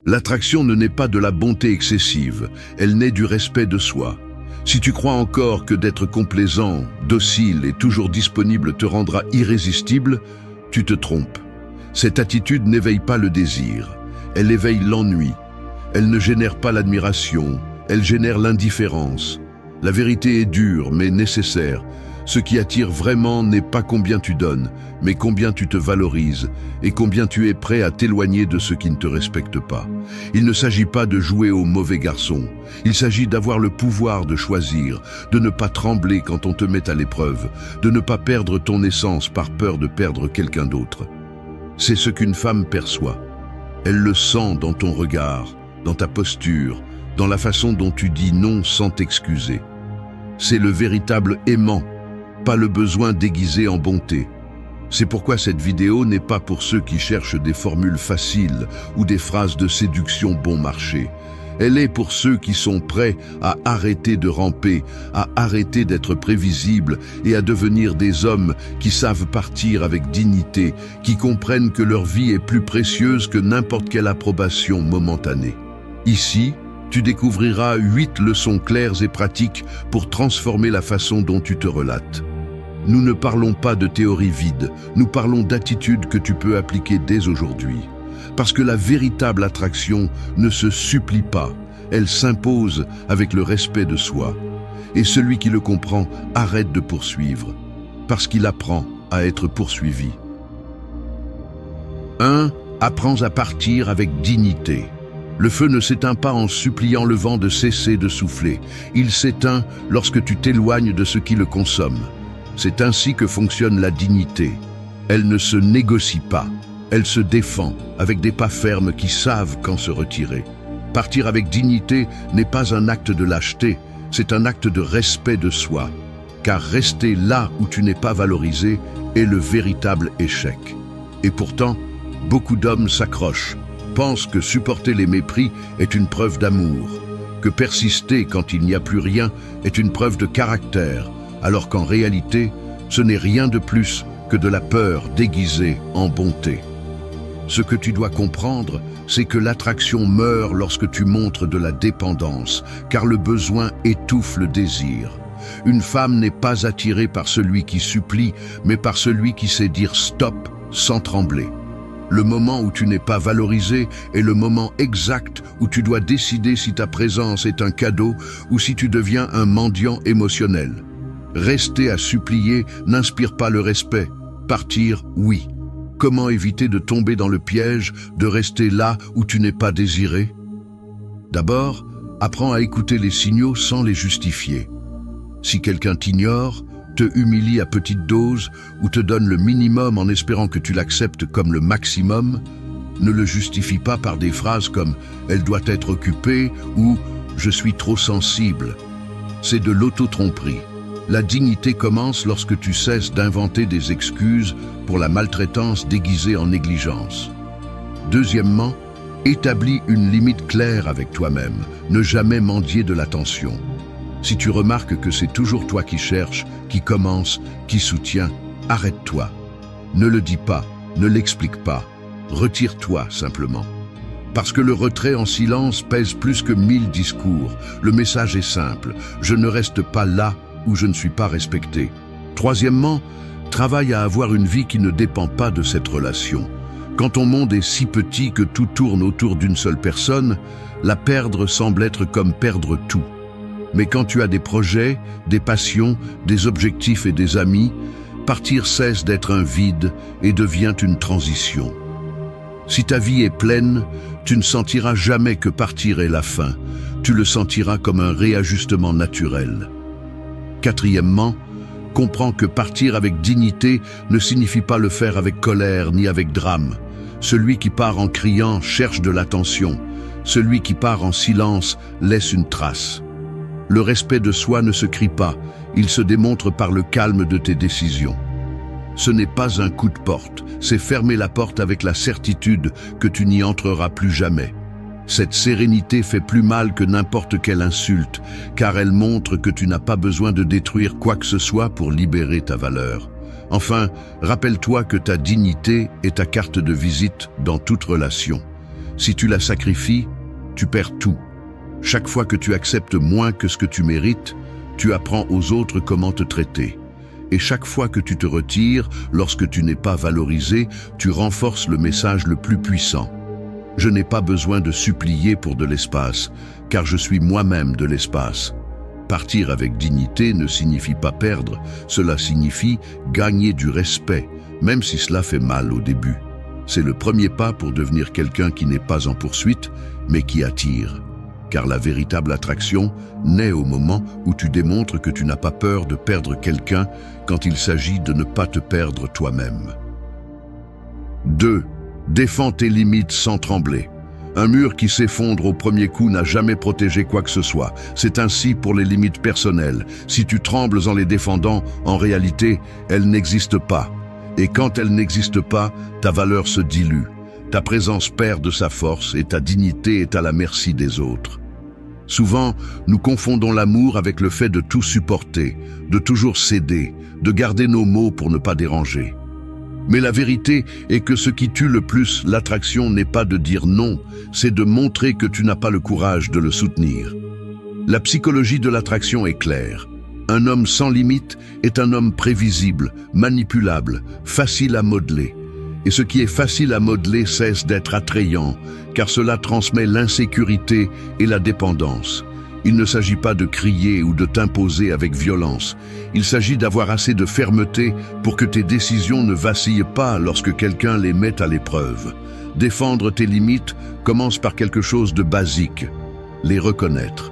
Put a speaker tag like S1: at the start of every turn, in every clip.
S1: L'attraction ne naît pas de la bonté excessive, elle naît du respect de soi. Si tu crois encore que d'être complaisant, docile et toujours disponible te rendra irrésistible, tu te trompes. Cette attitude n'éveille pas le désir, elle éveille l'ennui. Elle ne génère pas l'admiration, elle génère l'indifférence. La vérité est dure mais nécessaire. Ce qui attire vraiment n'est pas combien tu donnes, mais combien tu te valorises et combien tu es prêt à t'éloigner de ceux qui ne te respectent pas. Il ne s'agit pas de jouer au mauvais garçon. Il s'agit d'avoir le pouvoir de choisir, de ne pas trembler quand on te met à l'épreuve, de ne pas perdre ton essence par peur de perdre quelqu'un d'autre. C'est ce qu'une femme perçoit. Elle le sent dans ton regard, dans ta posture, dans la façon dont tu dis non sans t'excuser. C'est le véritable aimant, pas le besoin déguisé en bonté. C'est pourquoi cette vidéo n'est pas pour ceux qui cherchent des formules faciles ou des phrases de séduction bon marché. Elle est pour ceux qui sont prêts à arrêter de ramper, à arrêter d'être prévisibles et à devenir des hommes qui savent partir avec dignité, qui comprennent que leur vie est plus précieuse que n'importe quelle approbation momentanée. Ici, tu découvriras 8 leçons claires et pratiques pour transformer la façon dont tu te relates. Nous ne parlons pas de théories vides, nous parlons d'attitudes que tu peux appliquer dès aujourd'hui. Parce que la véritable attraction ne se supplie pas, elle s'impose avec le respect de soi. Et celui qui le comprend arrête de poursuivre, parce qu'il apprend à être poursuivi. 1. Apprends à partir avec dignité. Le feu ne s'éteint pas en suppliant le vent de cesser de souffler. Il s'éteint lorsque tu t'éloignes de ce qui le consomme. C'est ainsi que fonctionne la dignité. Elle ne se négocie pas. Elle se défend avec des pas fermes qui savent quand se retirer. Partir avec dignité n'est pas un acte de lâcheté, c'est un acte de respect de soi. Car rester là où tu n'es pas valorisé est le véritable échec. Et pourtant, beaucoup d'hommes s'accrochent, pensent que supporter les mépris est une preuve d'amour, que persister quand il n'y a plus rien est une preuve de caractère, alors qu'en réalité, ce n'est rien de plus que de la peur déguisée en bonté. Ce que tu dois comprendre, c'est que l'attraction meurt lorsque tu montres de la dépendance, car le besoin étouffe le désir. Une femme n'est pas attirée par celui qui supplie, mais par celui qui sait dire stop sans trembler. Le moment où tu n'es pas valorisé est le moment exact où tu dois décider si ta présence est un cadeau ou si tu deviens un mendiant émotionnel. Rester à supplier n'inspire pas le respect. Partir, oui. Comment éviter de tomber dans le piège, de rester là où tu n'es pas désiré? D'abord, apprends à écouter les signaux sans les justifier. Si quelqu'un t'ignore, te humilie à petite dose ou te donne le minimum en espérant que tu l'acceptes comme le maximum, ne le justifie pas par des phrases comme « elle doit être occupée » ou « je suis trop sensible ». C'est de l'auto-tromperie. La dignité commence lorsque tu cesses d'inventer des excuses pour la maltraitance déguisée en négligence. Deuxièmement, établis une limite claire avec toi-même, ne jamais mendier de l'attention. Si tu remarques que c'est toujours toi qui cherches, qui commence, qui soutient, arrête-toi. Ne le dis pas, ne l'explique pas, retire-toi simplement. Parce que le retrait en silence pèse plus que 1000 discours. Le message est simple, je ne reste pas là où je ne suis pas respecté. Troisièmement, travaille à avoir une vie qui ne dépend pas de cette relation. Quand ton monde est si petit que tout tourne autour d'une seule personne, la perdre semble être comme perdre tout. Mais quand tu as des projets, des passions, des objectifs et des amis, partir cesse d'être un vide et devient une transition. Si ta vie est pleine, tu ne sentiras jamais que partir est la fin. Tu le sentiras comme un réajustement naturel. Quatrièmement, comprends que partir avec dignité ne signifie pas le faire avec colère ni avec drame. Celui qui part en criant cherche de l'attention. Celui qui part en silence laisse une trace. Le respect de soi ne se crie pas, il se démontre par le calme de tes décisions. Ce n'est pas un coup de porte, c'est fermer la porte avec la certitude que tu n'y entreras plus jamais. Cette sérénité fait plus mal que n'importe quelle insulte, car elle montre que tu n'as pas besoin de détruire quoi que ce soit pour libérer ta valeur. Enfin, rappelle-toi que ta dignité est ta carte de visite dans toute relation. Si tu la sacrifies, tu perds tout. Chaque fois que tu acceptes moins que ce que tu mérites, tu apprends aux autres comment te traiter. Et chaque fois que tu te retires, lorsque tu n'es pas valorisé, tu renforces le message le plus puissant. Je n'ai pas besoin de supplier pour de l'espace, car je suis moi-même de l'espace. Partir avec dignité ne signifie pas perdre, cela signifie gagner du respect, même si cela fait mal au début. C'est le premier pas pour devenir quelqu'un qui n'est pas en poursuite, mais qui attire. Car la véritable attraction naît au moment où tu démontres que tu n'as pas peur de perdre quelqu'un quand il s'agit de ne pas te perdre toi-même. 2. Défends tes limites sans trembler. Un mur qui s'effondre au premier coup n'a jamais protégé quoi que ce soit. C'est ainsi pour les limites personnelles. Si tu trembles en les défendant, en réalité, elles n'existent pas. Et quand elles n'existent pas, ta valeur se dilue. Ta présence perd de sa force et ta dignité est à la merci des autres. Souvent, nous confondons l'amour avec le fait de tout supporter, de toujours céder, de garder nos mots pour ne pas déranger. Mais la vérité est que ce qui tue le plus l'attraction n'est pas de dire non, c'est de montrer que tu n'as pas le courage de le soutenir. La psychologie de l'attraction est claire. Un homme sans limite est un homme prévisible, manipulable, facile à modeler. Et ce qui est facile à modeler cesse d'être attrayant, car cela transmet l'insécurité et la dépendance. Il ne s'agit pas de crier ou de t'imposer avec violence. Il s'agit d'avoir assez de fermeté pour que tes décisions ne vacillent pas lorsque quelqu'un les met à l'épreuve. Défendre tes limites commence par quelque chose de basique, les reconnaître.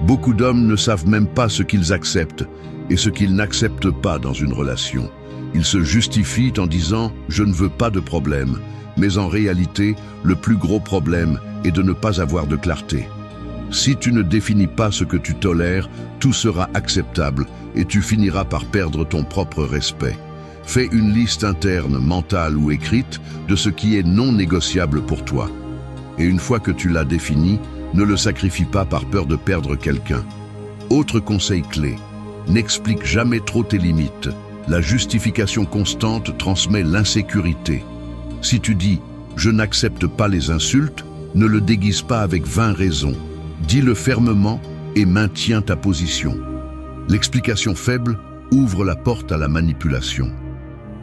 S1: Beaucoup d'hommes ne savent même pas ce qu'ils acceptent et ce qu'ils n'acceptent pas dans une relation. Ils se justifient en disant « je ne veux pas de problème », mais en réalité, le plus gros problème est de ne pas avoir de clarté. Si tu ne définis pas ce que tu tolères, tout sera acceptable et tu finiras par perdre ton propre respect. Fais une liste interne, mentale ou écrite, de ce qui est non négociable pour toi. Et une fois que tu l'as défini, ne le sacrifie pas par peur de perdre quelqu'un. Autre conseil clé, n'explique jamais trop tes limites. La justification constante transmet l'insécurité. Si tu dis « je n'accepte pas les insultes », ne le déguise pas avec 20 raisons. Dis-le fermement et maintiens ta position. L'explication faible ouvre la porte à la manipulation.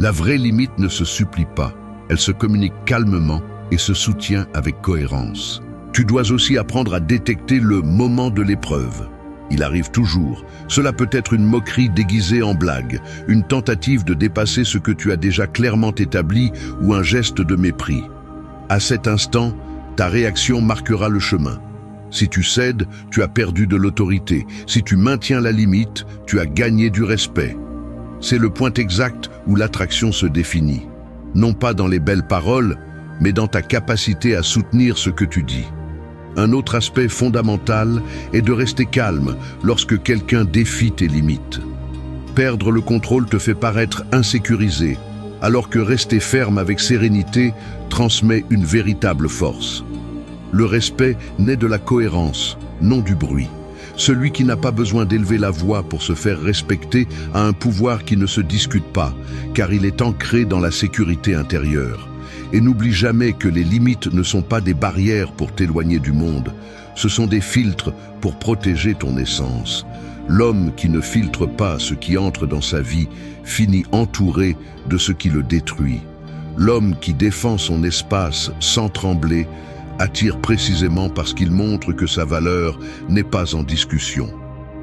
S1: La vraie limite ne se supplie pas, elle se communique calmement et se soutient avec cohérence. Tu dois aussi apprendre à détecter le moment de l'épreuve. Il arrive toujours. Cela peut être une moquerie déguisée en blague, une tentative de dépasser ce que tu as déjà clairement établi ou un geste de mépris. À cet instant, ta réaction marquera le chemin. Si tu cèdes, tu as perdu de l'autorité. Si tu maintiens la limite, tu as gagné du respect. C'est le point exact où l'attraction se définit. Non pas dans les belles paroles, mais dans ta capacité à soutenir ce que tu dis. Un autre aspect fondamental est de rester calme lorsque quelqu'un défie tes limites. Perdre le contrôle te fait paraître insécurisé, alors que rester ferme avec sérénité transmet une véritable force. Le respect naît de la cohérence, non du bruit. Celui qui n'a pas besoin d'élever la voix pour se faire respecter a un pouvoir qui ne se discute pas, car il est ancré dans la sécurité intérieure. Et n'oublie jamais que les limites ne sont pas des barrières pour t'éloigner du monde, ce sont des filtres pour protéger ton essence. L'homme qui ne filtre pas ce qui entre dans sa vie finit entouré de ce qui le détruit. L'homme qui défend son espace sans trembler attire précisément parce qu'il montre que sa valeur n'est pas en discussion.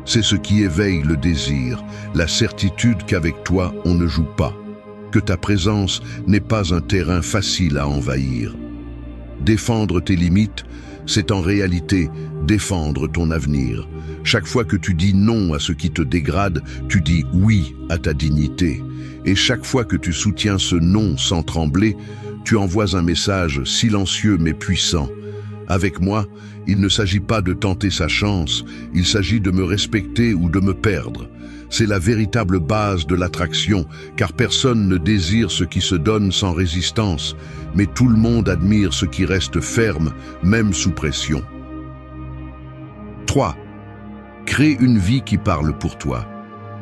S1: C'est ce qui éveille le désir, la certitude qu'avec toi on ne joue pas, que ta présence n'est pas un terrain facile à envahir. Défendre tes limites, c'est en réalité défendre ton avenir. Chaque fois que tu dis non à ce qui te dégrade, tu dis oui à ta dignité. Et chaque fois que tu soutiens ce non sans trembler, tu envoies un message silencieux mais puissant. Avec moi, il ne s'agit pas de tenter sa chance, il s'agit de me respecter ou de me perdre. C'est la véritable base de l'attraction, car personne ne désire ce qui se donne sans résistance, mais tout le monde admire ce qui reste ferme, même sous pression. 3. Crée une vie qui parle pour toi.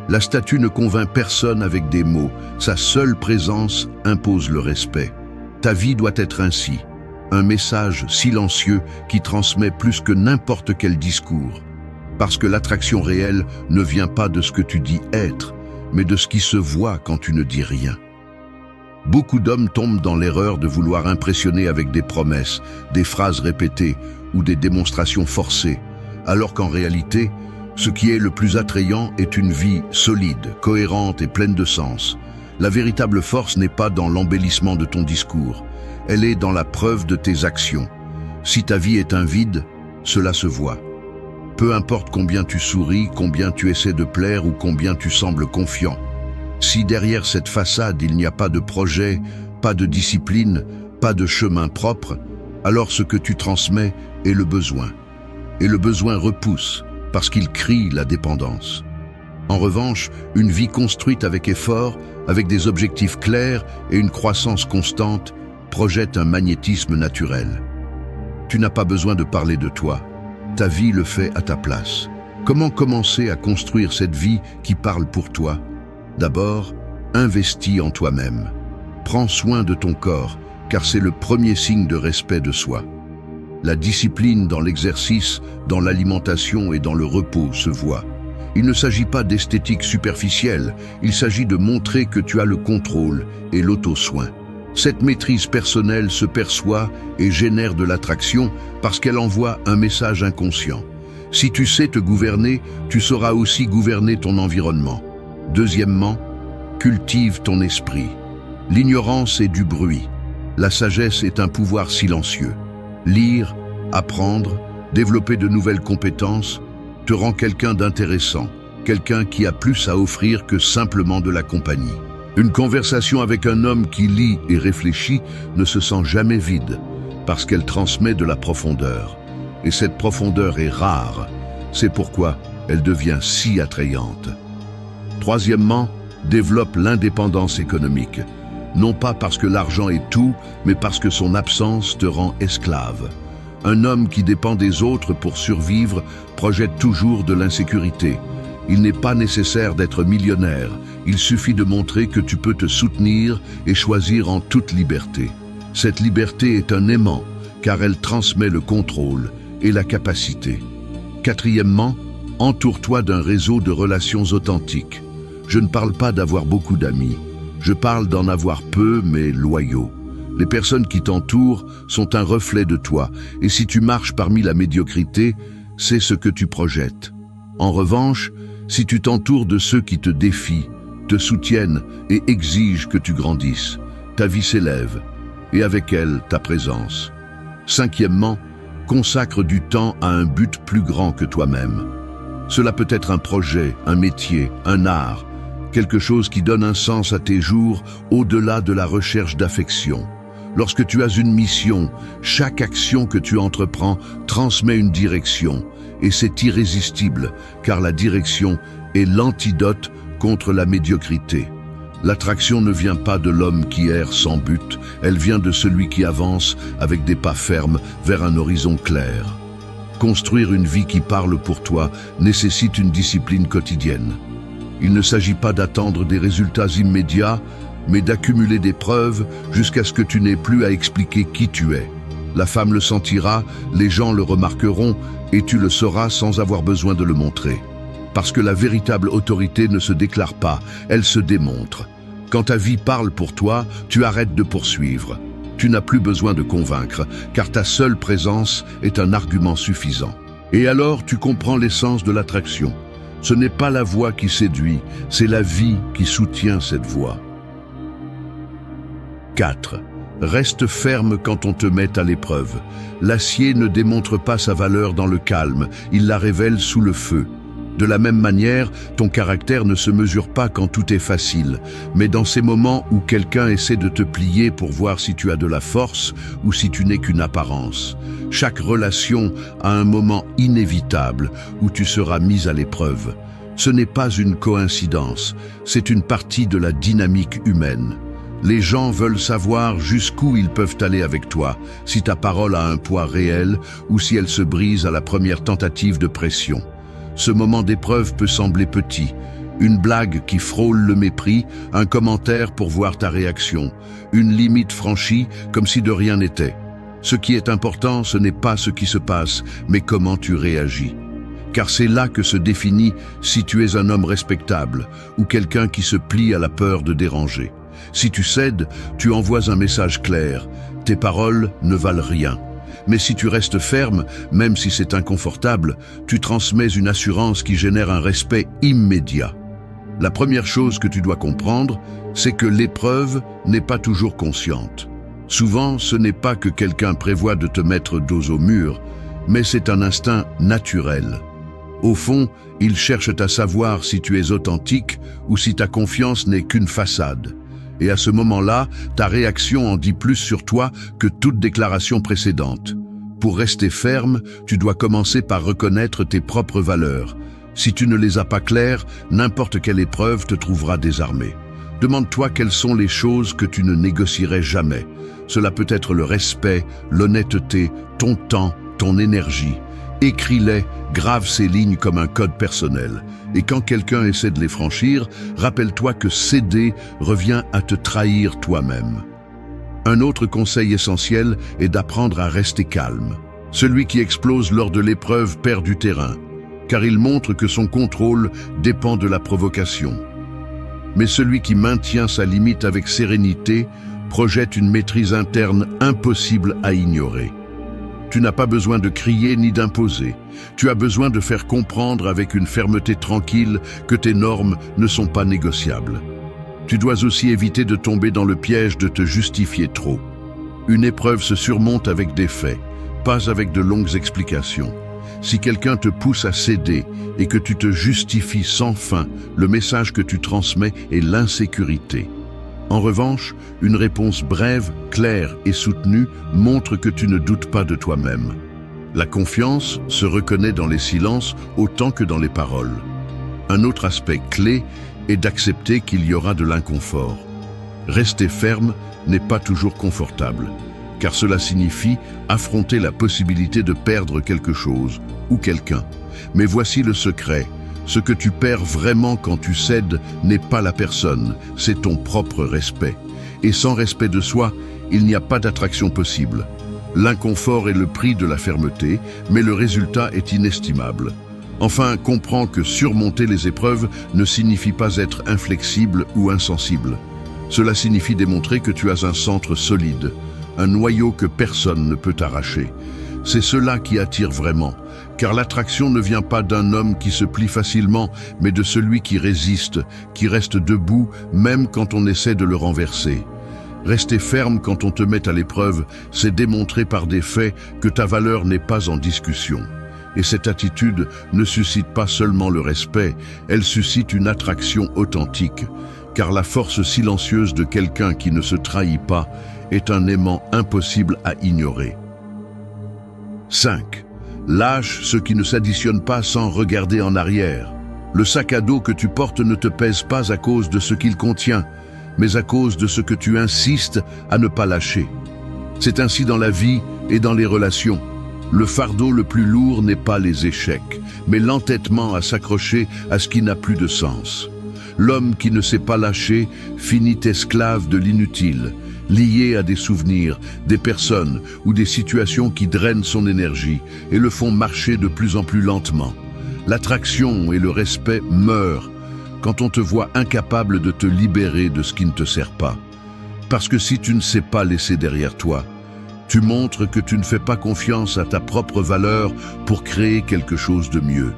S1: La statue ne convainc personne avec des mots, sa seule présence impose le respect. Ta vie doit être ainsi. un message silencieux qui transmet plus que n'importe quel discours. Parce que l'attraction réelle ne vient pas de ce que tu dis être, mais de ce qui se voit quand tu ne dis rien. Beaucoup d'hommes tombent dans l'erreur de vouloir impressionner avec des promesses, des phrases répétées ou des démonstrations forcées, alors qu'en réalité, ce qui est le plus attrayant est une vie solide, cohérente et pleine de sens. La véritable force n'est pas dans l'embellissement de ton discours, elle est dans la preuve de tes actions. Si ta vie est un vide, cela se voit. Peu importe combien tu souris, combien tu essaies de plaire ou combien tu sembles confiant. Si derrière cette façade il n'y a pas de projet, pas de discipline, pas de chemin propre, alors ce que tu transmets est le besoin. Et le besoin repousse, parce qu'il crie la dépendance. En revanche, une vie construite avec effort, avec des objectifs clairs et une croissance constante, projette un magnétisme naturel. Tu n'as pas besoin de parler de toi. Ta vie le fait à ta place. Comment commencer à construire cette vie qui parle pour toi? D'abord, investis en toi-même. Prends soin de ton corps, car c'est le premier signe de respect de soi. La discipline dans l'exercice, dans l'alimentation et dans le repos se voit. Il ne s'agit pas d'esthétique superficielle, il s'agit de montrer que tu as le contrôle et l'auto-soin. Cette maîtrise personnelle se perçoit et génère de l'attraction parce qu'elle envoie un message inconscient. Si tu sais te gouverner, tu sauras aussi gouverner ton environnement. Deuxièmement, cultive ton esprit. L'ignorance est du bruit. La sagesse est un pouvoir silencieux. Lire, apprendre, développer de nouvelles compétences te rend quelqu'un d'intéressant, quelqu'un qui a plus à offrir que simplement de la compagnie. Une conversation avec un homme qui lit et réfléchit ne se sent jamais vide, parce qu'elle transmet de la profondeur. Et cette profondeur est rare, c'est pourquoi elle devient si attrayante. Troisièmement, développe l'indépendance économique. Non pas parce que l'argent est tout, mais parce que son absence te rend esclave. Un homme qui dépend des autres pour survivre projette toujours de l'insécurité. Il n'est pas nécessaire d'être millionnaire, il suffit de montrer que tu peux te soutenir et choisir en toute liberté. Cette liberté est un aimant, car elle transmet le contrôle et la capacité. Quatrièmement, entoure-toi d'un réseau de relations authentiques. Je ne parle pas d'avoir beaucoup d'amis, je parle d'en avoir peu mais loyaux. Les personnes qui t'entourent sont un reflet de toi, et si tu marches parmi la médiocrité, c'est ce que tu projettes. En revanche, si tu t'entoures de ceux qui te défient, te soutiennent et exigent que tu grandisses, ta vie s'élève, et avec elle ta présence. Cinquièmement, consacre du temps à un but plus grand que toi-même. Cela peut être un projet, un métier, un art, quelque chose qui donne un sens à tes jours au-delà de la recherche d'affection. Lorsque tu as une mission, chaque action que tu entreprends transmet une direction, et c'est irrésistible, car la direction est l'antidote contre la médiocrité. L'attraction ne vient pas de l'homme qui erre sans but, elle vient de celui qui avance avec des pas fermes vers un horizon clair. Construire une vie qui parle pour toi nécessite une discipline quotidienne. Il ne s'agit pas d'attendre des résultats immédiats, mais d'accumuler des preuves jusqu'à ce que tu n'aies plus à expliquer qui tu es. La femme le sentira, les gens le remarqueront, et tu le sauras sans avoir besoin de le montrer. Parce que la véritable autorité ne se déclare pas, elle se démontre. Quand ta vie parle pour toi, tu arrêtes de poursuivre. Tu n'as plus besoin de convaincre, car ta seule présence est un argument suffisant. Et alors tu comprends l'essence de l'attraction. Ce n'est pas la voix qui séduit, c'est la vie qui soutient cette voix. 4. Reste ferme quand on te met à l'épreuve. L'acier ne démontre pas sa valeur dans le calme, il la révèle sous le feu. De la même manière, ton caractère ne se mesure pas quand tout est facile, mais dans ces moments où quelqu'un essaie de te plier pour voir si tu as de la force ou si tu n'es qu'une apparence. Chaque relation a un moment inévitable où tu seras mis à l'épreuve. Ce n'est pas une coïncidence, c'est une partie de la dynamique humaine. Les gens veulent savoir jusqu'où ils peuvent aller avec toi, si ta parole a un poids réel ou si elle se brise à la première tentative de pression. Ce moment d'épreuve peut sembler petit. Une blague qui frôle le mépris, un commentaire pour voir ta réaction, une limite franchie comme si de rien n'était. Ce qui est important, ce n'est pas ce qui se passe, mais comment tu réagis. Car c'est là que se définit si tu es un homme respectable ou quelqu'un qui se plie à la peur de déranger. Si tu cèdes, tu envoies un message clair. Tes paroles ne valent rien. Mais si tu restes ferme, même si c'est inconfortable, tu transmets une assurance qui génère un respect immédiat. La première chose que tu dois comprendre, c'est que l'épreuve n'est pas toujours consciente. Souvent, ce n'est pas que quelqu'un prévoit de te mettre dos au mur, mais c'est un instinct naturel. Au fond, ils cherchent à savoir si tu es authentique ou si ta confiance n'est qu'une façade. Et à ce moment-là, ta réaction en dit plus sur toi que toute déclaration précédente. Pour rester ferme, tu dois commencer par reconnaître tes propres valeurs. Si tu ne les as pas claires, n'importe quelle épreuve te trouvera désarmé. Demande-toi quelles sont les choses que tu ne négocierais jamais. Cela peut être le respect, l'honnêteté, ton temps, ton énergie. Écris-les, grave ces lignes comme un code personnel. Et quand quelqu'un essaie de les franchir, rappelle-toi que céder revient à te trahir toi-même. Un autre conseil essentiel est d'apprendre à rester calme. Celui qui explose lors de l'épreuve perd du terrain, car il montre que son contrôle dépend de la provocation. Mais celui qui maintient sa limite avec sérénité projette une maîtrise interne impossible à ignorer. Tu n'as pas besoin de crier ni d'imposer. Tu as besoin de faire comprendre avec une fermeté tranquille que tes normes ne sont pas négociables. Tu dois aussi éviter de tomber dans le piège de te justifier trop. Une épreuve se surmonte avec des faits, pas avec de longues explications. Si quelqu'un te pousse à céder et que tu te justifies sans fin, le message que tu transmets est l'insécurité. En revanche, une réponse brève, claire et soutenue montre que tu ne doutes pas de toi-même. La confiance se reconnaît dans les silences autant que dans les paroles. Un autre aspect clé est d'accepter qu'il y aura de l'inconfort. Rester ferme n'est pas toujours confortable, car cela signifie affronter la possibilité de perdre quelque chose ou quelqu'un. Mais voici le secret. Ce que tu perds vraiment quand tu cèdes n'est pas la personne, c'est ton propre respect. Et sans respect de soi, il n'y a pas d'attraction possible. L'inconfort est le prix de la fermeté, mais le résultat est inestimable. Enfin, comprends que surmonter les épreuves ne signifie pas être inflexible ou insensible. Cela signifie démontrer que tu as un centre solide, un noyau que personne ne peut arracher. C'est cela qui attire vraiment, car l'attraction ne vient pas d'un homme qui se plie facilement, mais de celui qui résiste, qui reste debout même quand on essaie de le renverser. Rester ferme quand on te met à l'épreuve, c'est démontrer par des faits que ta valeur n'est pas en discussion. Et cette attitude ne suscite pas seulement le respect, elle suscite une attraction authentique, car la force silencieuse de quelqu'un qui ne se trahit pas est un aimant impossible à ignorer. 5. Lâche ce qui ne s'additionne pas sans regarder en arrière. Le sac à dos que tu portes ne te pèse pas à cause de ce qu'il contient, mais à cause de ce que tu insistes à ne pas lâcher. C'est ainsi dans la vie et dans les relations. Le fardeau le plus lourd n'est pas les échecs, mais l'entêtement à s'accrocher à ce qui n'a plus de sens. L'homme qui ne sait pas lâcher finit esclave de l'inutile, lié à des souvenirs, des personnes ou des situations qui drainent son énergie et le font marcher de plus en plus lentement. L'attraction et le respect meurent quand on te voit incapable de te libérer de ce qui ne te sert pas. Parce que si tu ne sais pas laisser derrière toi, tu montres que tu ne fais pas confiance à ta propre valeur pour créer quelque chose de mieux.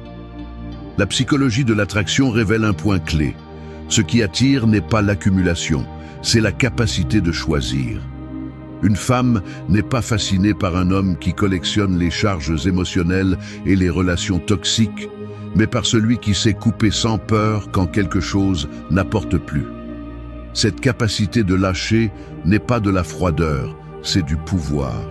S1: La psychologie de l'attraction révèle un point clé. Ce qui attire n'est pas l'accumulation, c'est la capacité de choisir. Une femme n'est pas fascinée par un homme qui collectionne les charges émotionnelles et les relations toxiques, mais par celui qui sait couper sans peur quand quelque chose n'apporte plus. Cette capacité de lâcher n'est pas de la froideur, c'est du pouvoir.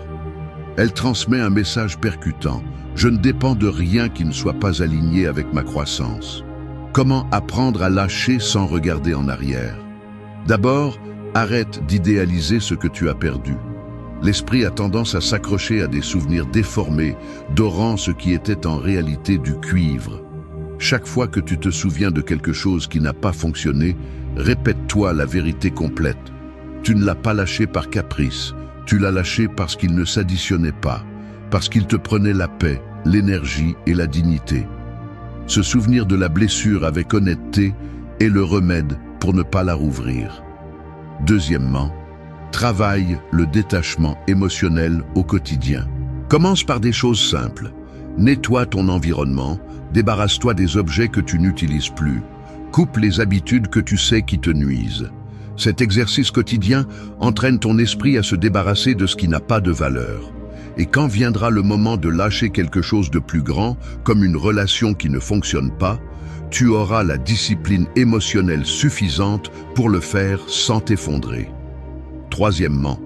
S1: Elle transmet un message percutant. Je ne dépends de rien qui ne soit pas aligné avec ma croissance. Comment apprendre à lâcher sans regarder en arrière? D'abord, arrête d'idéaliser ce que tu as perdu. L'esprit a tendance à s'accrocher à des souvenirs déformés, dorant ce qui était en réalité du cuivre. Chaque fois que tu te souviens de quelque chose qui n'a pas fonctionné, répète-toi la vérité complète. Tu ne l'as pas lâché par caprice, Tu l'as lâché parce qu'il ne s'additionnait pas, parce qu'il te prenait la paix, l'énergie et la dignité. Se souvenir de la blessure avec honnêteté est le remède pour ne pas la rouvrir. Deuxièmement, travaille le détachement émotionnel au quotidien. Commence par des choses simples. Nettoie ton environnement, débarrasse-toi des objets que tu n'utilises plus, coupe les habitudes que tu sais qui te nuisent. Cet exercice quotidien entraîne ton esprit à se débarrasser de ce qui n'a pas de valeur. Et quand viendra le moment de lâcher quelque chose de plus grand, comme une relation qui ne fonctionne pas, tu auras la discipline émotionnelle suffisante pour le faire sans t'effondrer. Troisièmement,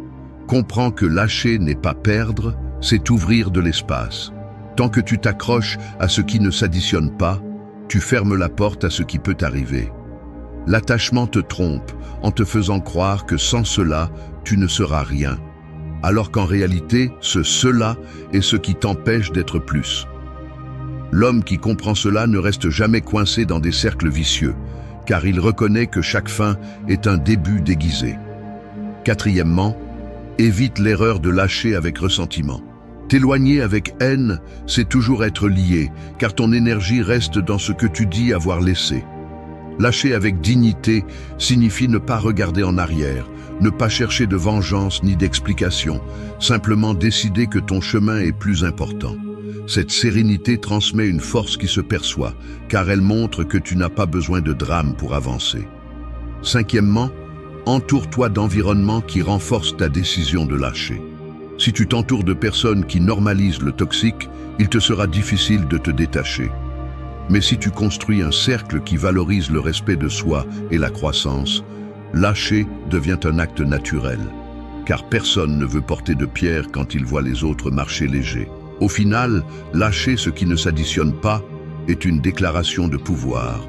S1: comprends que lâcher n'est pas perdre, c'est ouvrir de l'espace. Tant que tu t'accroches à ce qui ne s'additionne pas, tu fermes la porte à ce qui peut arriver. L'attachement te trompe en te faisant croire que sans cela, tu ne seras rien. Alors qu'en réalité, ce cela est ce qui t'empêche d'être plus. L'homme qui comprend cela ne reste jamais coincé dans des cercles vicieux, car il reconnaît que chaque fin est un début déguisé. Quatrièmement, évite l'erreur de lâcher avec ressentiment. T'éloigner avec haine, c'est toujours être lié, car ton énergie reste dans ce que tu dis avoir laissé. Lâcher avec dignité signifie ne pas regarder en arrière, ne pas chercher de vengeance ni d'explication, simplement décider que ton chemin est plus important. Cette sérénité transmet une force qui se perçoit, car elle montre que tu n'as pas besoin de drame pour avancer. Cinquièmement, entoure-toi d'environnements qui renforcent ta décision de lâcher. Si tu t'entoures de personnes qui normalisent le toxique, il te sera difficile de te détacher. Mais si tu construis un cercle qui valorise le respect de soi et la croissance, lâcher devient un acte naturel, car personne ne veut porter de pierre quand il voit les autres marcher léger. Au final, lâcher ce qui ne s'additionne pas est une déclaration de pouvoir.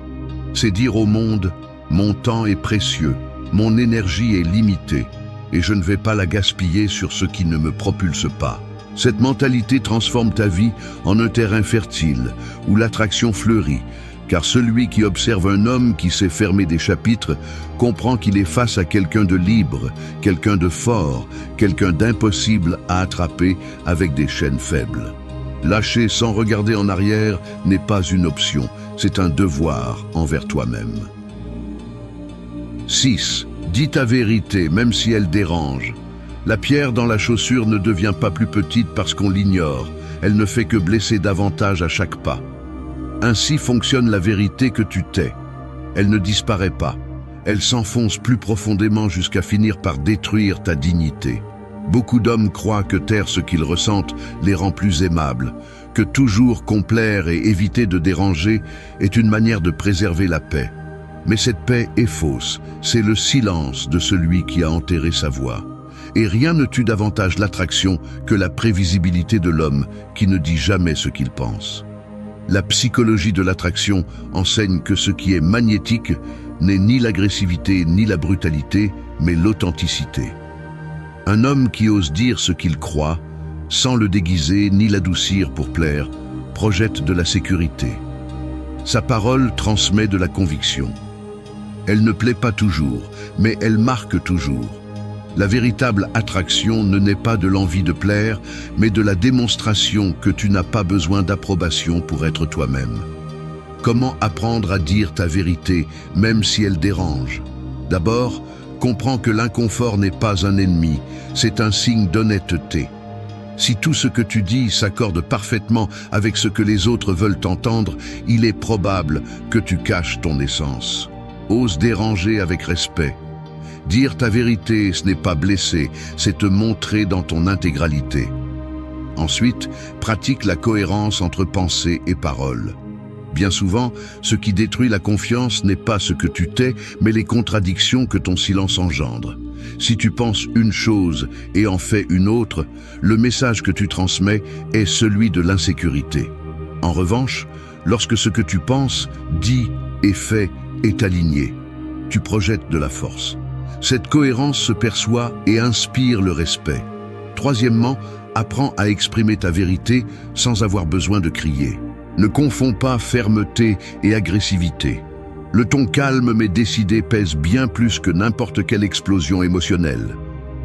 S1: C'est dire au monde « Mon temps est précieux, mon énergie est limitée, et je ne vais pas la gaspiller sur ce qui ne me propulse pas. » Cette mentalité transforme ta vie en un terrain fertile, où l'attraction fleurit, car celui qui observe un homme qui sait fermer des chapitres comprend qu'il est face à quelqu'un de libre, quelqu'un de fort, quelqu'un d'impossible à attraper avec des chaînes faibles. Lâcher sans regarder en arrière n'est pas une option, c'est un devoir envers toi-même. 6. Dis ta vérité, même si elle dérange. La pierre dans la chaussure ne devient pas plus petite parce qu'on l'ignore, elle ne fait que blesser davantage à chaque pas. Ainsi fonctionne la vérité que tu tais. Elle ne disparaît pas, elle s'enfonce plus profondément jusqu'à finir par détruire ta dignité. Beaucoup d'hommes croient que taire ce qu'ils ressentent les rend plus aimables, que toujours complaire et éviter de déranger est une manière de préserver la paix. Mais cette paix est fausse, c'est le silence de celui qui a enterré sa voix. Et rien ne tue davantage l'attraction que la prévisibilité de l'homme qui ne dit jamais ce qu'il pense. La psychologie de l'attraction enseigne que ce qui est magnétique n'est ni l'agressivité ni la brutalité, mais l'authenticité. Un homme qui ose dire ce qu'il croit, sans le déguiser ni l'adoucir pour plaire, projette de la sécurité. Sa parole transmet de la conviction. Elle ne plaît pas toujours, mais elle marque toujours. La véritable attraction ne naît pas de l'envie de plaire, mais de la démonstration que tu n'as pas besoin d'approbation pour être toi-même. Comment apprendre à dire ta vérité, même si elle dérange? D'abord, comprends que l'inconfort n'est pas un ennemi, c'est un signe d'honnêteté. Si tout ce que tu dis s'accorde parfaitement avec ce que les autres veulent entendre, il est probable que tu caches ton essence. Ose déranger avec respect. Dire ta vérité, ce n'est pas blesser, c'est te montrer dans ton intégralité. Ensuite, pratique la cohérence entre pensée et parole. Bien souvent, ce qui détruit la confiance n'est pas ce que tu tais, mais les contradictions que ton silence engendre. Si tu penses une chose et en fais une autre, le message que tu transmets est celui de l'insécurité. En revanche, lorsque ce que tu penses, dis et fais est aligné, tu projettes de la force. Cette cohérence se perçoit et inspire le respect. Troisièmement, apprends à exprimer ta vérité sans avoir besoin de crier. Ne confonds pas fermeté et agressivité. Le ton calme mais décidé pèse bien plus que n'importe quelle explosion émotionnelle.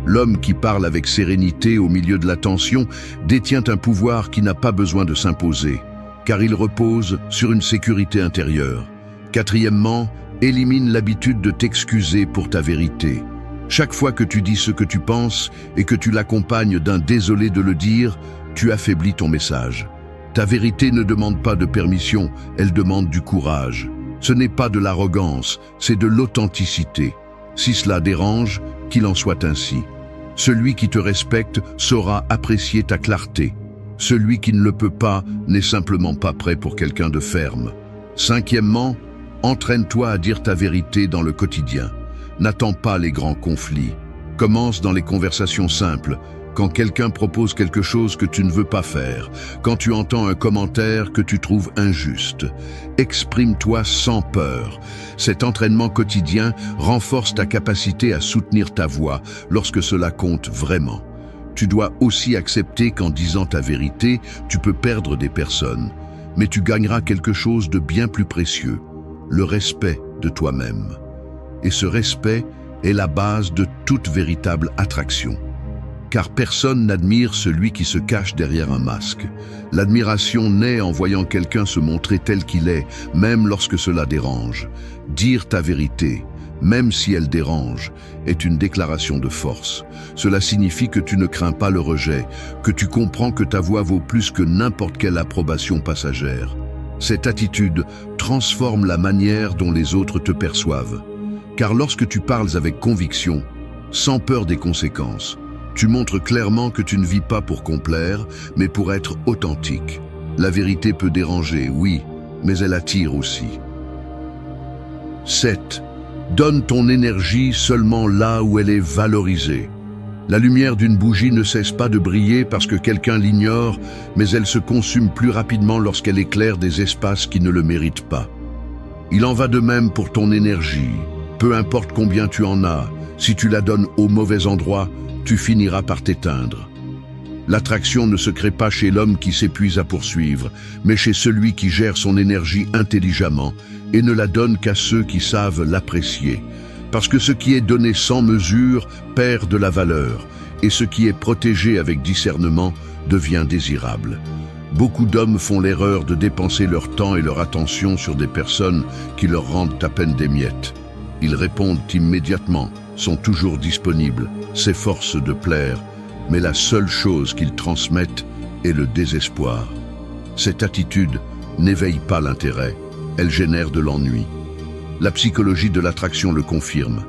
S1: L'homme qui parle avec sérénité au milieu de la tension détient un pouvoir qui n'a pas besoin de s'imposer, car il repose sur une sécurité intérieure. Quatrièmement, élimine l'habitude de t'excuser pour ta vérité. Chaque fois que tu dis ce que tu penses et que tu l'accompagnes d'un désolé de le dire, tu affaiblis ton message. Ta vérité ne demande pas de permission, elle demande du courage. Ce n'est pas de l'arrogance, c'est de l'authenticité. Si cela dérange, qu'il en soit ainsi. Celui qui te respecte saura apprécier ta clarté. Celui qui ne le peut pas n'est simplement pas prêt pour quelqu'un de ferme. Cinquièmement, entraîne-toi à dire ta vérité dans le quotidien. N'attends pas les grands conflits. Commence dans les conversations simples. Quand quelqu'un propose quelque chose que tu ne veux pas faire, quand tu entends un commentaire que tu trouves injuste, exprime-toi sans peur. Cet entraînement quotidien renforce ta capacité à soutenir ta voix lorsque cela compte vraiment. Tu dois aussi accepter qu'en disant ta vérité, tu peux perdre des personnes, mais tu gagneras quelque chose de bien plus précieux, le respect de toi-même. Et ce respect est la base de toute véritable attraction. Car personne n'admire celui qui se cache derrière un masque. L'admiration naît en voyant quelqu'un se montrer tel qu'il est, même lorsque cela dérange. Dire ta vérité, même si elle dérange, est une déclaration de force. Cela signifie que tu ne crains pas le rejet, que tu comprends que ta voix vaut plus que n'importe quelle approbation passagère. Cette attitude transforme la manière dont les autres te perçoivent. Car lorsque tu parles avec conviction, sans peur des conséquences, tu montres clairement que tu ne vis pas pour complaire, mais pour être authentique. La vérité peut déranger, oui, mais elle attire aussi. 7. Donne ton énergie seulement là où elle est valorisée. La lumière d'une bougie ne cesse pas de briller parce que quelqu'un l'ignore, mais elle se consume plus rapidement lorsqu'elle éclaire des espaces qui ne le méritent pas. Il en va de même pour ton énergie. Peu importe combien tu en as, si tu la donnes au mauvais endroit, tu finiras par t'éteindre. L'attraction ne se crée pas chez l'homme qui s'épuise à poursuivre, mais chez celui qui gère son énergie intelligemment et ne la donne qu'à ceux qui savent l'apprécier. Parce que ce qui est donné sans mesure perd de la valeur, et ce qui est protégé avec discernement devient désirable. Beaucoup d'hommes font l'erreur de dépenser leur temps et leur attention sur des personnes qui leur rendent à peine des miettes. Ils répondent immédiatement, sont toujours disponibles, s'efforcent de plaire, mais la seule chose qu'ils transmettent est le désespoir. Cette attitude n'éveille pas l'intérêt, elle génère de l'ennui. La psychologie de l'attraction le confirme.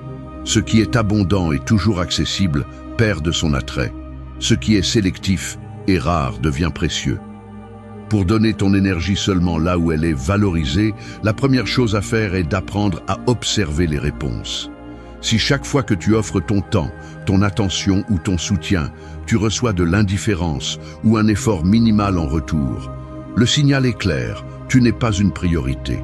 S1: Ce qui est abondant et toujours accessible perd de son attrait. Ce qui est sélectif et rare devient précieux. Pour donner ton énergie seulement là où elle est valorisée, la première chose à faire est d'apprendre à observer les réponses. Si chaque fois que tu offres ton temps, ton attention ou ton soutien, tu reçois de l'indifférence ou un effort minimal en retour, le signal est clair, tu n'es pas une priorité.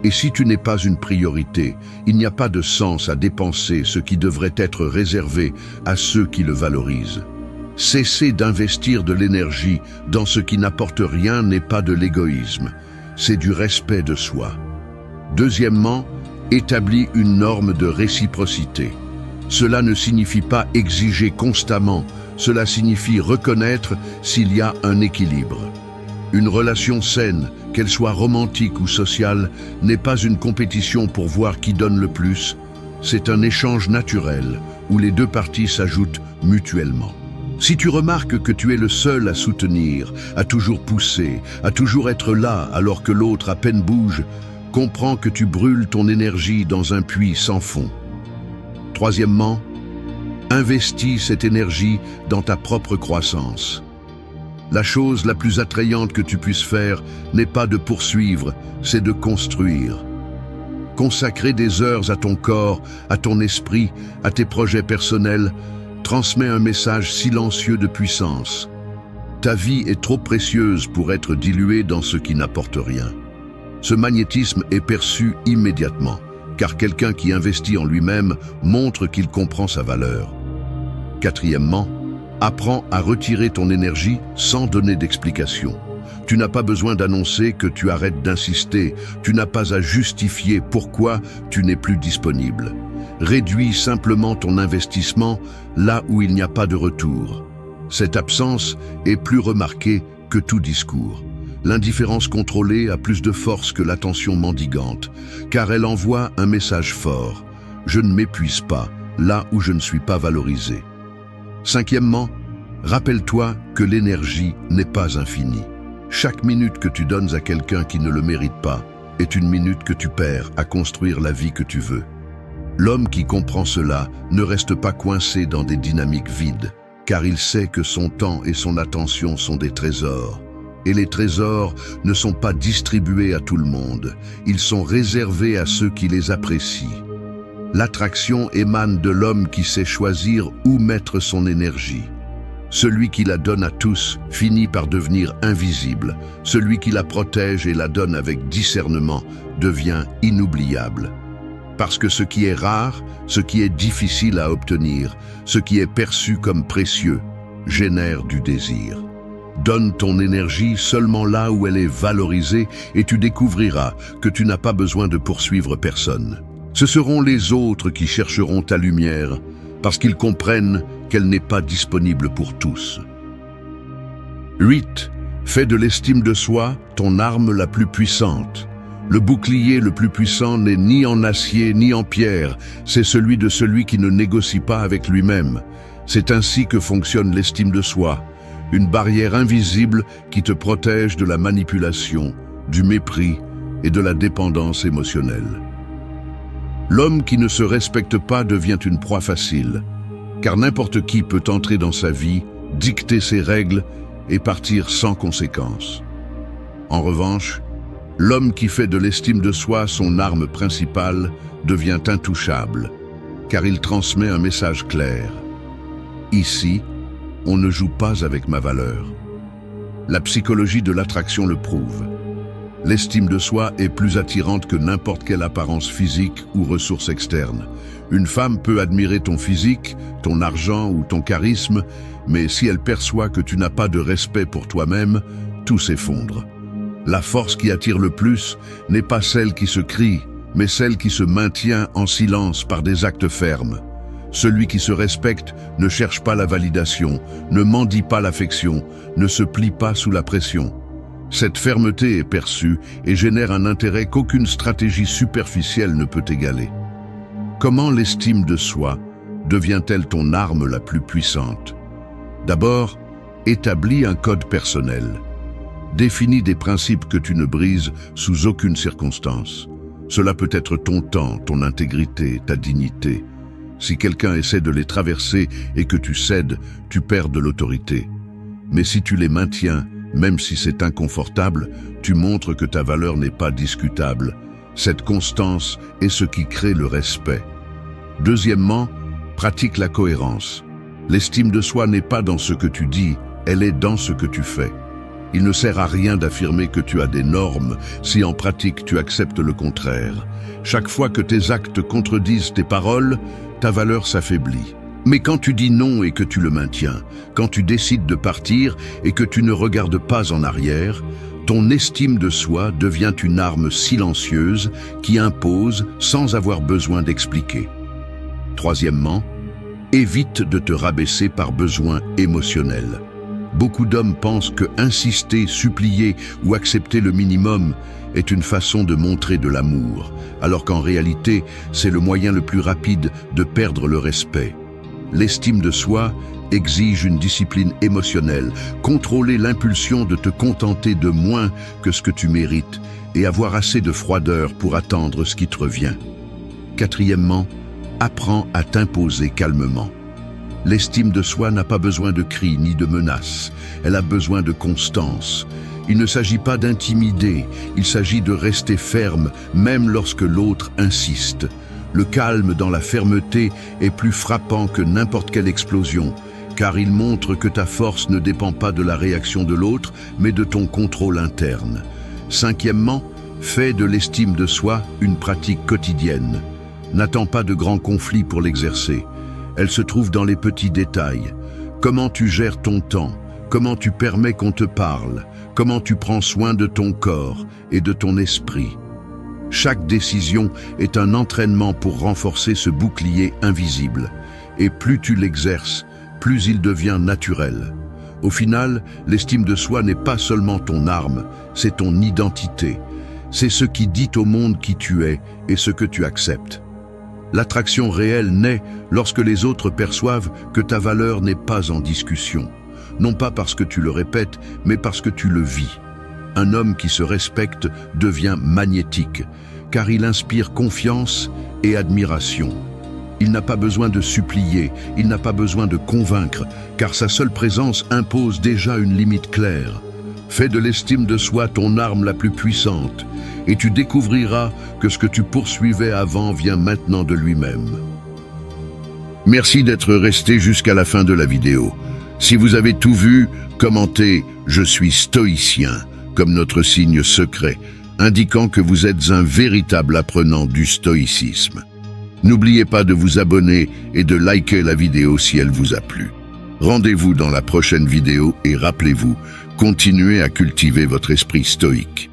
S1: Et si tu n'es pas une priorité, il n'y a pas de sens à dépenser ce qui devrait être réservé à ceux qui le valorisent. Cesser d'investir de l'énergie dans ce qui n'apporte rien n'est pas de l'égoïsme, c'est du respect de soi. Deuxièmement, établis une norme de réciprocité. Cela ne signifie pas exiger constamment, cela signifie reconnaître s'il y a un équilibre. Une relation saine, qu'elle soit romantique ou sociale, n'est pas une compétition pour voir qui donne le plus, c'est un échange naturel où les deux parties s'ajoutent mutuellement. Si tu remarques que tu es le seul à soutenir, à toujours pousser, à toujours être là alors que l'autre à peine bouge, comprends que tu brûles ton énergie dans un puits sans fond. Troisièmement, investis cette énergie dans ta propre croissance. La chose la plus attrayante que tu puisses faire n'est pas de poursuivre, c'est de construire. Consacrer des heures à ton corps, à ton esprit, à tes projets personnels, transmet un message silencieux de puissance. Ta vie est trop précieuse pour être diluée dans ce qui n'apporte rien. Ce magnétisme est perçu immédiatement, car quelqu'un qui investit en lui-même montre qu'il comprend sa valeur. Quatrièmement, apprends à retirer ton énergie sans donner d'explication. Tu n'as pas besoin d'annoncer que tu arrêtes d'insister, tu n'as pas à justifier pourquoi tu n'es plus disponible. Réduis simplement ton investissement là où il n'y a pas de retour. Cette absence est plus remarquée que tout discours. L'indifférence contrôlée a plus de force que l'attention mendigante, car elle envoie un message fort. Je ne m'épuise pas là où je ne suis pas valorisé. Cinquièmement, rappelle-toi que l'énergie n'est pas infinie. Chaque minute que tu donnes à quelqu'un qui ne le mérite pas est une minute que tu perds à construire la vie que tu veux. L'homme qui comprend cela ne reste pas coincé dans des dynamiques vides, car il sait que son temps et son attention sont des trésors. Et les trésors ne sont pas distribués à tout le monde, ils sont réservés à ceux qui les apprécient. L'attraction émane de l'homme qui sait choisir où mettre son énergie. Celui qui la donne à tous finit par devenir invisible. Celui qui la protège et la donne avec discernement devient inoubliable. Parce que ce qui est rare, ce qui est difficile à obtenir, ce qui est perçu comme précieux, génère du désir. Donne ton énergie seulement là où elle est valorisée et tu découvriras que tu n'as pas besoin de poursuivre personne. Ce seront les autres qui chercheront ta lumière parce qu'ils comprennent qu'elle n'est pas disponible pour tous. 8. Fais de l'estime de soi ton arme la plus puissante. Le bouclier le plus puissant n'est ni en acier ni en pierre, c'est celui de celui qui ne négocie pas avec lui-même. C'est ainsi que fonctionne l'estime de soi, une barrière invisible qui te protège de la manipulation, du mépris et de la dépendance émotionnelle. L'homme qui ne se respecte pas devient une proie facile, car n'importe qui peut entrer dans sa vie, dicter ses règles et partir sans conséquence. En revanche, l'homme qui fait de l'estime de soi son arme principale devient intouchable, car il transmet un message clair. Ici, on ne joue pas avec ma valeur. La psychologie de l'attraction le prouve. L'estime de soi est plus attirante que n'importe quelle apparence physique ou ressource externe. Une femme peut admirer ton physique, ton argent ou ton charisme, mais si elle perçoit que tu n'as pas de respect pour toi-même, tout s'effondre. La force qui attire le plus n'est pas celle qui se crie, mais celle qui se maintient en silence par des actes fermes. Celui qui se respecte ne cherche pas la validation, ne mendie pas l'affection, ne se plie pas sous la pression. Cette fermeté est perçue et génère un intérêt qu'aucune stratégie superficielle ne peut égaler. Comment l'estime de soi devient-elle ton arme la plus puissante? D'abord, établis un code personnel. Définis des principes que tu ne brises sous aucune circonstance. Cela peut être ton temps, ton intégrité, ta dignité. Si quelqu'un essaie de les traverser et que tu cèdes, tu perds de l'autorité. Mais si tu les maintiens, même si c'est inconfortable, tu montres que ta valeur n'est pas discutable. Cette constance est ce qui crée le respect. Deuxièmement, pratique la cohérence. L'estime de soi n'est pas dans ce que tu dis, elle est dans ce que tu fais. Il ne sert à rien d'affirmer que tu as des normes si en pratique tu acceptes le contraire. Chaque fois que tes actes contredisent tes paroles, ta valeur s'affaiblit. Mais quand tu dis non et que tu le maintiens, quand tu décides de partir et que tu ne regardes pas en arrière, ton estime de soi devient une arme silencieuse qui impose sans avoir besoin d'expliquer. Troisièmement, évite de te rabaisser par besoin émotionnel. Beaucoup d'hommes pensent que insister, supplier ou accepter le minimum est une façon de montrer de l'amour, alors qu'en réalité, c'est le moyen le plus rapide de perdre le respect. L'estime de soi exige une discipline émotionnelle, contrôler l'impulsion de te contenter de moins que ce que tu mérites et avoir assez de froideur pour attendre ce qui te revient. Quatrièmement, apprends à t'imposer calmement. L'estime de soi n'a pas besoin de cris ni de menaces, elle a besoin de constance. Il ne s'agit pas d'intimider, il s'agit de rester ferme, même lorsque l'autre insiste. Le calme dans la fermeté est plus frappant que n'importe quelle explosion, car il montre que ta force ne dépend pas de la réaction de l'autre, mais de ton contrôle interne. Cinquièmement, fais de l'estime de soi une pratique quotidienne. N'attends pas de grands conflits pour l'exercer. Elle se trouve dans les petits détails. Comment tu gères ton temps, comment tu permets qu'on te parle, comment tu prends soin de ton corps et de ton esprit. Chaque décision est un entraînement pour renforcer ce bouclier invisible. Et plus tu l'exerces, plus il devient naturel. Au final, l'estime de soi n'est pas seulement ton arme, c'est ton identité. C'est ce qui dit au monde qui tu es et ce que tu acceptes. L'attraction réelle naît lorsque les autres perçoivent que ta valeur n'est pas en discussion. Non pas parce que tu le répètes, mais parce que tu le vis. Un homme qui se respecte devient magnétique, car il inspire confiance et admiration. Il n'a pas besoin de supplier, il n'a pas besoin de convaincre, car sa seule présence impose déjà une limite claire. Fais de l'estime de soi ton arme la plus puissante, et tu découvriras que ce que tu poursuivais avant vient maintenant de lui-même. Merci d'être resté jusqu'à la fin de la vidéo. Si vous avez tout vu, commentez « Je suis stoïcien » comme notre signe secret, indiquant que vous êtes un véritable apprenant du stoïcisme. N'oubliez pas de vous abonner et de liker la vidéo si elle vous a plu. Rendez-vous dans la prochaine vidéo et rappelez-vous, continuez à cultiver votre esprit stoïque.